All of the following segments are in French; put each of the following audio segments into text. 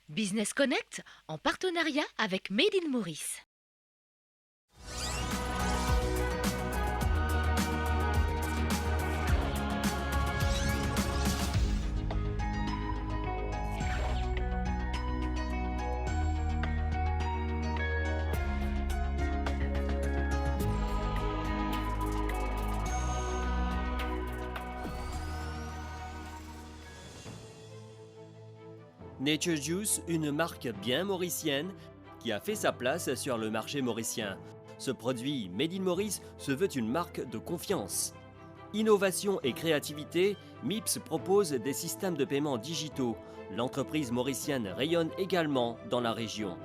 Business Connect en partenariat avec Made in Maurice. Nature's Juice, une marque bien mauricienne qui a fait sa place sur le marché mauricien. Ce produit Made in Maurice se veut une marque de confiance. Innovation et créativité, MIPS propose des systèmes de paiement digitaux. L'entreprise mauricienne rayonne également dans la région.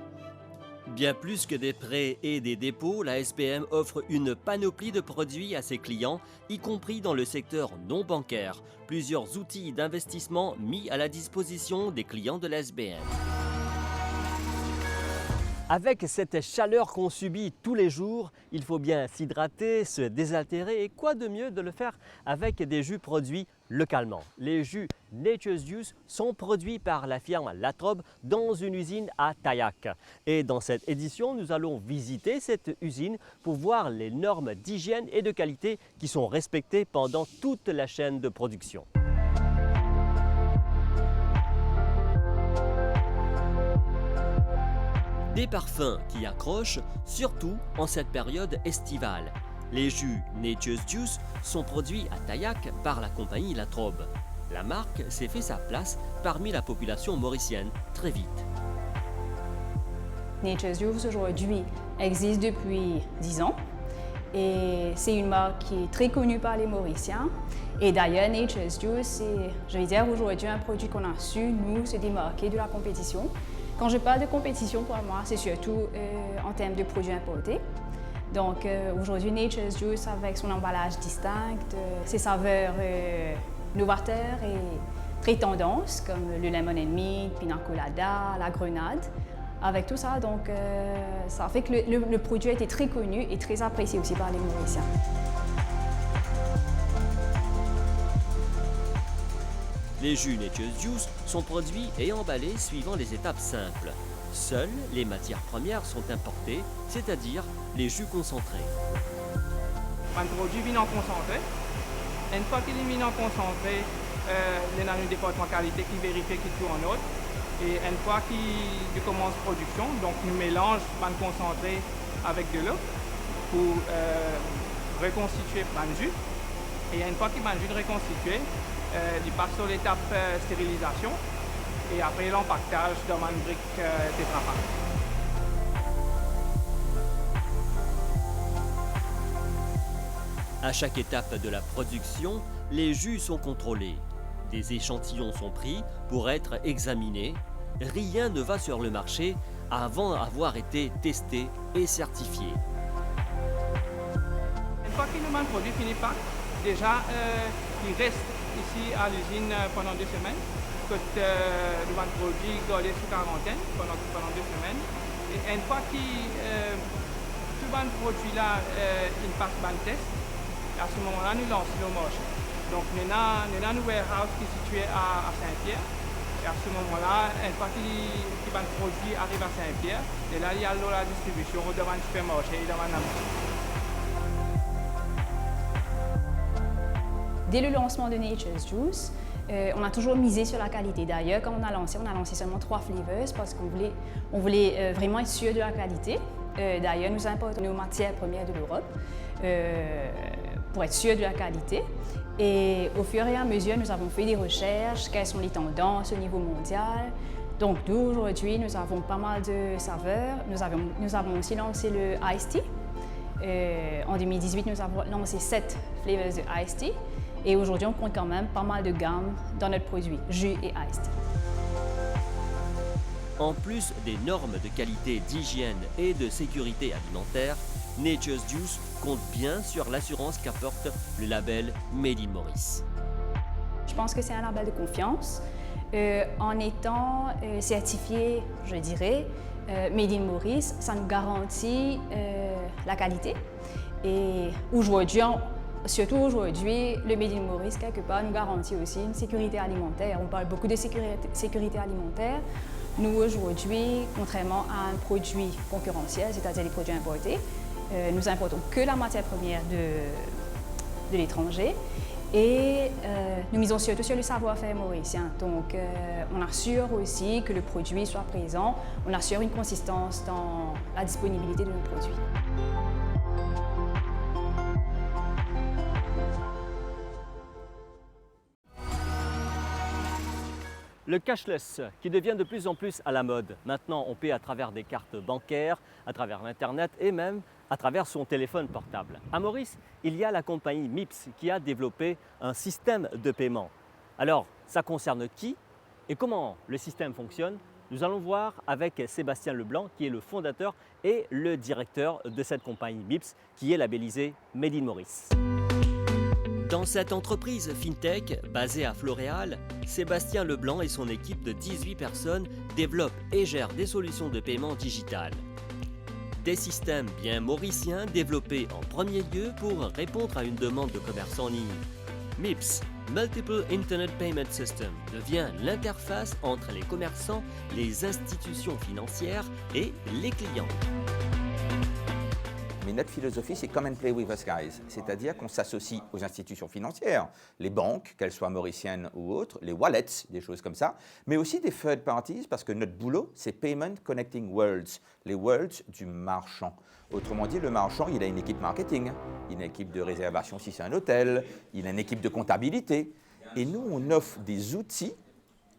Bien plus que des prêts et des dépôts, la SBM offre une panoplie de produits à ses clients, y compris dans le secteur non bancaire. Plusieurs outils d'investissement mis à la disposition des clients de la SBM. Avec cette chaleur qu'on subit tous les jours, il faut bien s'hydrater, se désaltérer et quoi de mieux de le faire avec des jus produits localement. Les jus Nature's Juice sont produits par la firme Latrobe dans une usine à Taillac. Et dans cette édition, nous allons visiter cette usine pour voir les normes d'hygiène et de qualité qui sont respectées pendant toute la chaîne de production. Des parfums qui accrochent, surtout en cette période estivale. Les jus Nature's Juice sont produits à Taillac par la compagnie Latrobe. La marque s'est fait sa place parmi la population mauricienne très vite. Nature's Juice aujourd'hui existe depuis 10 ans et c'est une marque qui est très connue par les Mauriciens. Et d'ailleurs, Nature's Juice, c'est, je vais dire aujourd'hui, un produit qu'on a su, nous, se démarquer de la compétition. Quand je parle de compétition, pour moi, c'est surtout en termes de produits importés. Donc aujourd'hui, Nature's Juice, avec son emballage distinct, ses saveurs novateurs et très tendances, comme le lemon and mint, pina colada, la grenade. Avec tout ça, donc, ça fait que le produit a été très connu et très apprécié aussi par les Mauriciens. Les jus Nature's Juice sont produits et emballés suivant les étapes simples. Seules les matières premières sont importées, c'est-à-dire les jus concentrés. Un produit vient en concentré. Une fois qu'il est mis en concentré, il y a un département qualité qui vérifie qu'il tourne en autre. Et une fois qu'il commence production, donc nous mélangeons le concentré avec de l'eau pour reconstituer le jus. Et une fois qu'il a le jus reconstitué, il passe sur l'étape stérilisation et après l'empaquetage dans une brique Tetra Pak. À chaque étape de la production, les jus sont contrôlés. Des échantillons sont pris pour être examinés. Rien ne va sur le marché avant d'avoir été testé et certifié. Une fois qu'il nous a un produit fini pack, déjà il reste ici à l'usine pendant 2 semaines. Que nous avons produit gardé sous quarantaine pendant 2 semaines. Et une fois que tout le produit là, il passe le test, à ce moment-là, nous lançons le marché. Donc, nous avons un warehouse qui est situé à Saint-Pierre. Et à ce moment-là, une fois que le produit arrive à Saint-Pierre, et là, il y a la distribution devant le supermarché et devant la boutique. Dès le lancement de Nature's Juice, on a toujours misé sur la qualité. D'ailleurs, quand on a lancé seulement 3 flavors parce qu'on voulait vraiment être sûr de la qualité. D'ailleurs, nous importons nos matières premières de l'Europe pour être sûr de la qualité. Et au fur et à mesure, nous avons fait des recherches, quelles sont les tendances au niveau mondial. Donc, nous, aujourd'hui, nous avons pas mal de saveurs. Nous avons aussi lancé le Iced Tea. En 2018, nous avons lancé 7 flavors de Iced Tea. Et aujourd'hui, on compte quand même pas mal de gammes dans notre produit, jus et iced. En plus des normes de qualité, d'hygiène et de sécurité alimentaire, Nature's Juice compte bien sur l'assurance qu'apporte le label Made in Maurice. Je pense que c'est un label de confiance. En étant certifié, je dirais, Made in Maurice, ça nous garantit la qualité. Et aujourd'hui, surtout aujourd'hui, le Made in Maurice, quelque part, nous garantit aussi une sécurité alimentaire. On parle beaucoup de sécurité alimentaire. Nous, aujourd'hui, contrairement à un produit concurrentiel, c'est-à-dire les produits importés, nous importons que la matière première de l'étranger et nous misons surtout sur le savoir-faire mauricien. Donc, on assure aussi que le produit soit présent, on assure une consistance dans la disponibilité de nos produits. Le cashless qui devient de plus en plus à la mode. Maintenant, on paie à travers des cartes bancaires, à travers l'Internet et même à travers son téléphone portable. À Maurice, il y a la compagnie MIPS qui a développé un système de paiement. Alors, ça concerne qui et comment le système fonctionne? Nous allons voir avec Sébastien Leblanc, qui est le fondateur et le directeur de cette compagnie MIPS, qui est labellisée Made in Maurice. Dans cette entreprise FinTech basée à Floréal, Sébastien Leblanc et son équipe de 18 personnes développent et gèrent des solutions de paiement digitales. Des systèmes bien mauriciens développés en premier lieu pour répondre à une demande de commerce en ligne. MIPS, Multiple Internet Payment System, devient l'interface entre les commerçants, les institutions financières et les clients. Mais notre philosophie, c'est come and play with us guys. C'est-à-dire qu'on s'associe aux institutions financières, les banques, qu'elles soient mauriciennes ou autres, les wallets, des choses comme ça, mais aussi des third parties, parce que notre boulot, c'est Payment Connecting Worlds, les worlds du marchand. Autrement dit, le marchand, il a une équipe marketing, il a une équipe de réservation si c'est un hôtel, il a une équipe de comptabilité. Et nous, on offre des outils,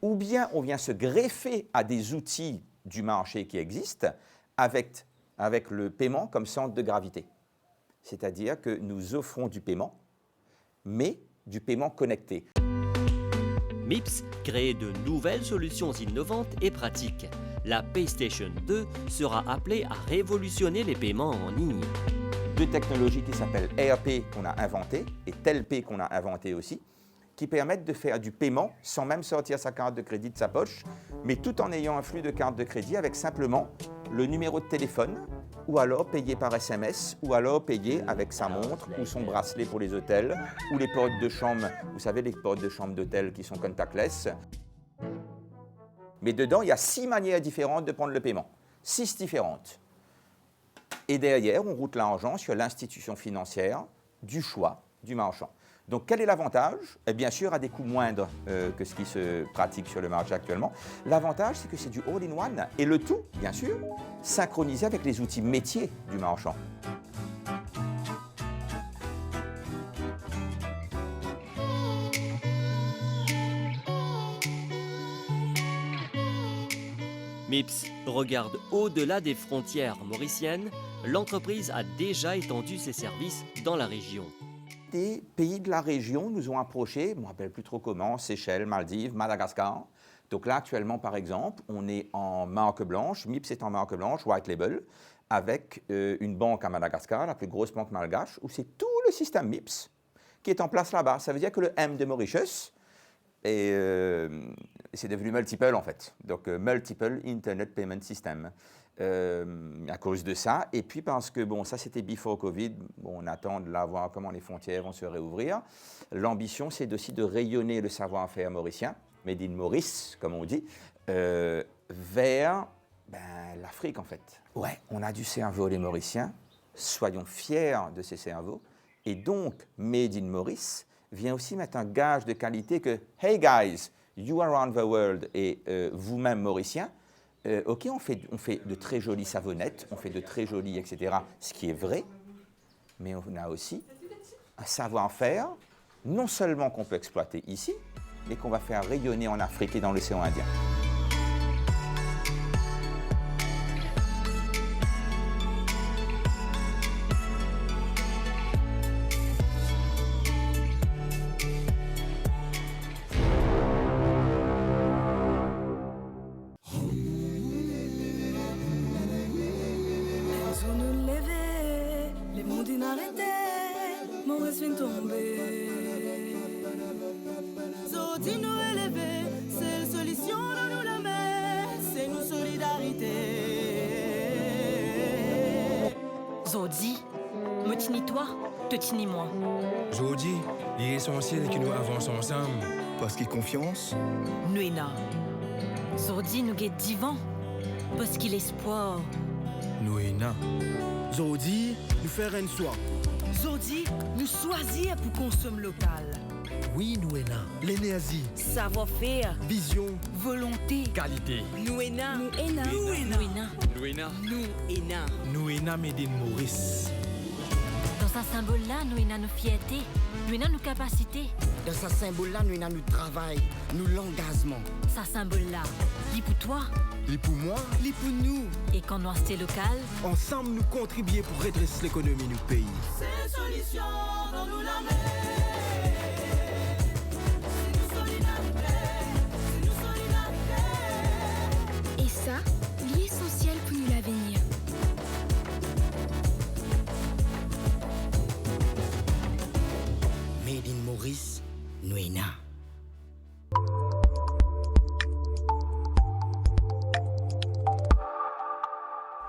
ou bien on vient se greffer à des outils du marché qui existent, avec le paiement comme centre de gravité. C'est-à-dire que nous offrons du paiement, mais du paiement connecté. MIPS crée de nouvelles solutions innovantes et pratiques. La PayStation 2 sera appelée à révolutionner les paiements en ligne. Deux technologies qui s'appellent AirPay qu'on a inventées et TelPay qu'on a inventé aussi, qui permettent de faire du paiement sans même sortir sa carte de crédit de sa poche, mais tout en ayant un flux de carte de crédit avec simplement le numéro de téléphone, ou alors payer par SMS, ou alors payer avec sa montre ou son bracelet pour les hôtels, ou les portes de chambre, vous savez, les portes de chambre d'hôtel qui sont contactless. Mais dedans, il y a 6 manières différentes de prendre le paiement, 6 différentes. Et derrière, on route l'argent sur l'institution financière du choix du marchand. Donc, quel est l'avantage? Bien sûr, à des coûts moindres que ce qui se pratique sur le marché actuellement. L'avantage, c'est que c'est du all-in-one. Et le tout, bien sûr, synchronisé avec les outils métiers du marchand. MIPS regarde au-delà des frontières mauriciennes. L'entreprise a déjà étendu ses services dans la région. Des pays de la région nous ont approchés, je ne me rappelle plus trop comment, Seychelles, Maldives, Madagascar. Donc là, actuellement, par exemple, on est en marque blanche, MIPS est en marque blanche, White Label, avec une banque à Madagascar, la plus grosse banque malgache, où c'est tout le système MIPS qui est en place là-bas. Ça veut dire que le M de Mauritius, c'est devenu multiple en fait, donc Multiple Internet Payment System. À cause de ça, et puis parce que, bon, ça c'était before Covid, bon, on attend de la voir comment les frontières vont se réouvrir. L'ambition, c'est aussi de rayonner le savoir-faire mauricien, Made in Maurice, comme on dit, vers l'Afrique en fait. Ouais, on a du cerveau les Mauriciens, soyons fiers de ces cerveaux, et donc Made in Maurice vient aussi mettre un gage de qualité que, hey guys, you around the world, et vous-même Mauriciens, OK, on fait de très jolies savonnettes, on fait de très jolies, etc., ce qui est vrai, mais on a aussi un savoir-faire, non seulement qu'on peut exploiter ici, mais qu'on va faire rayonner en Afrique et dans l'océan Indien. Zodi, me tini-toi, te tini-moi. Zodi, l'essentiel est que nous avançons ensemble. Parce que confiance, Nuena. Zordi nous guette divan. Parce qu'il espoir. Nous et na. Zodi, nous faire une soie. Zordi nous choisir pour consommer local. Oui, nous et na. L'énergie, Savoir-faire. vision, Volonté. qualité. Nous et na. Nous et na. Nous et na. Nous et na. Nous et na. Nous et na Made in Maurice. Dans ce symbole-là, nous avons nos fiertés, nous avons nos capacités. Dans ce symbole-là, nous avons notre travail, nous l'engagement. Ce symbole-là, il pour toi, Et pour moi, Les pour nous. et quand nous restons local, ensemble nous contribuer pour redresser l'économie du pays. Ces solutions dans nous la Et ça, l'essentiel pour nous l'avenir. Made in Maurice, nous et na.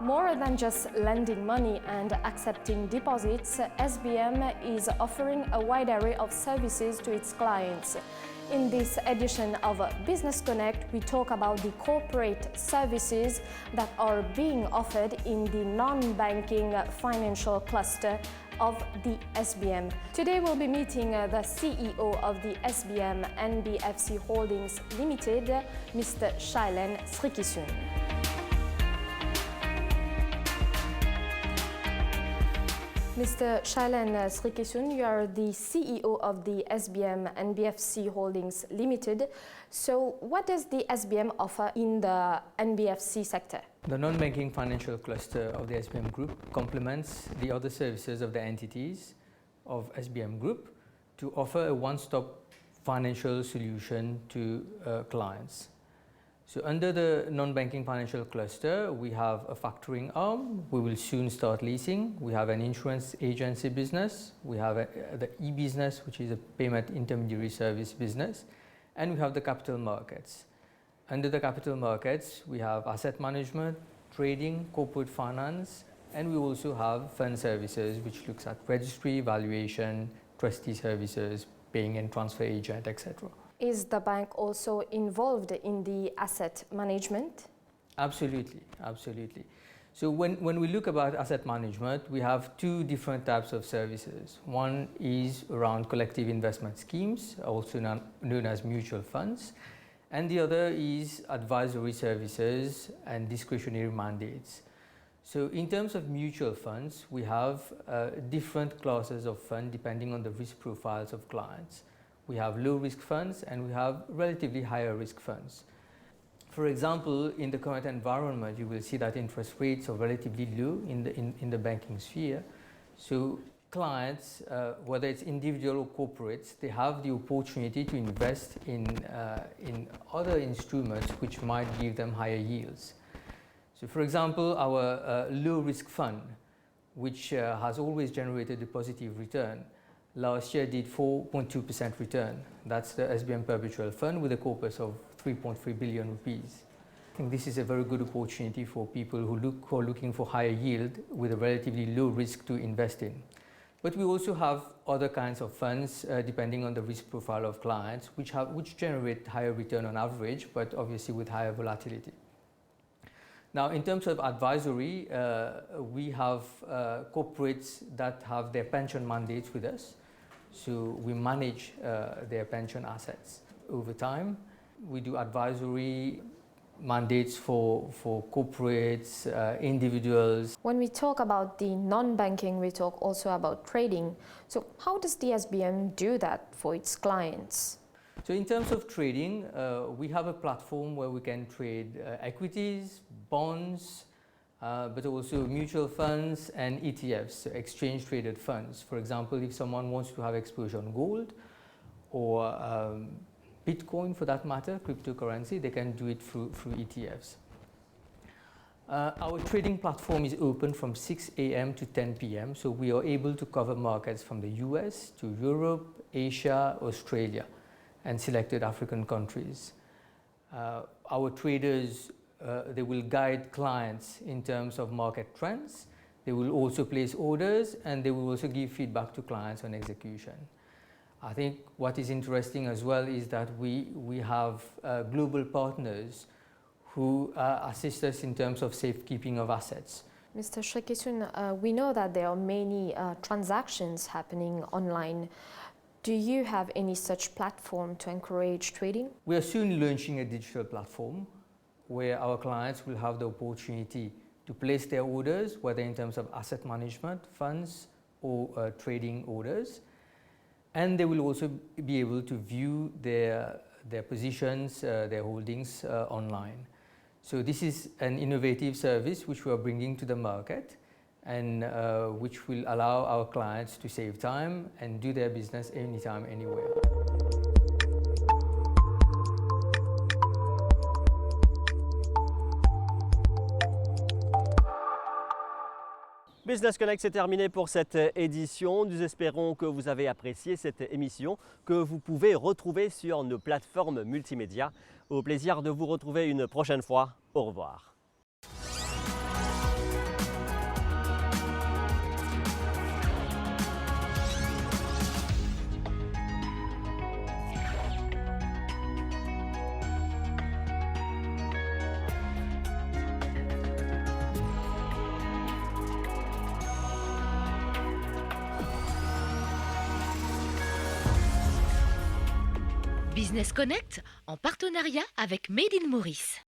More than just lending money and accepting deposits, SBM is offering a wide array of services to its clients. In this edition of Business Connect, we talk about the corporate services that are being offered in the non-banking financial cluster of the SBM. Today we'll be meeting the CEO of the SBM NBFC Holdings Limited, Mr. Shailen Srikisun. Mr. Shailen Srikisun, you are the CEO of the SBM NBFC Holdings Limited. So what does the SBM offer in the NBFC sector? The non-banking financial cluster of the SBM Group complements the other services of the entities of SBM Group to offer a one-stop financial solution to clients. So under the non-banking financial cluster, we have a factoring arm. We will soon start leasing. We have an insurance agency business. We have the e-business, which is a payment intermediary service business. And we have the capital markets. Under the capital markets, we have asset management, trading, corporate finance, and we also have fund services, which looks at registry, valuation, trustee services, paying and transfer agent, etc. Is the bank also involved in the asset management? Absolutely, absolutely. So when we look about asset management, we have two different types of services. One is around collective investment schemes, also known as mutual funds, and the other is advisory services and discretionary mandates. So in terms of mutual funds, we have different classes of fund depending on the risk profiles of clients. We have low risk funds and we have relatively higher risk funds. For example, in the current environment, you will see that interest rates are relatively low in the banking sphere. So clients, whether it's individual or corporates, they have the opportunity to invest in other instruments which might give them higher yields. So for example, our low risk fund, which has always generated a positive return, last year did 4.2% return. That's the SBM Perpetual Fund with a corpus of 3.3 billion rupees. I think this is a very good opportunity for people who are looking for higher yield with a relatively low risk to invest in. But we also have other kinds of funds depending on the risk profile of clients which generate higher return on average, but obviously with higher volatility. Now, in terms of advisory, we have corporates that have their pension mandates with us. So we manage their pension assets over time. We do advisory mandates for corporates, individuals. When we talk about the non-banking, we talk also about trading. So how does the SBM do that for its clients? So in terms of trading, we have a platform where we can trade equities, bonds, but also mutual funds and ETFs, so exchange traded funds. For example, if someone wants to have exposure on gold or Bitcoin for that matter, cryptocurrency, they can do it through ETFs. Our trading platform is open from 6 a.m. to 10 p.m. So we are able to cover markets from the US to Europe, Asia, Australia, and selected African countries. Our traders, they will guide clients in terms of market trends. They will also place orders and they will also give feedback to clients on execution. I think what is interesting as well is that we have global partners who assist us in terms of safekeeping of assets. Mr. Shrekesun, we know that there are many transactions happening online. Do you have any such platform to encourage trading? We are soon launching a digital platform where our clients will have the opportunity to place their orders, whether in terms of asset management, funds, or trading orders. And they will also be able to view their positions, their holdings online. So this is an innovative service which we are bringing to the market and which will allow our clients to save time and do their business anytime, anywhere. Business Connect, c'est terminé pour cette édition. Nous espérons que vous avez apprécié cette émission que vous pouvez retrouver sur nos plateformes multimédia. Au plaisir de vous retrouver une prochaine fois. Au revoir. Business Connect en partenariat avec Made in Maurice.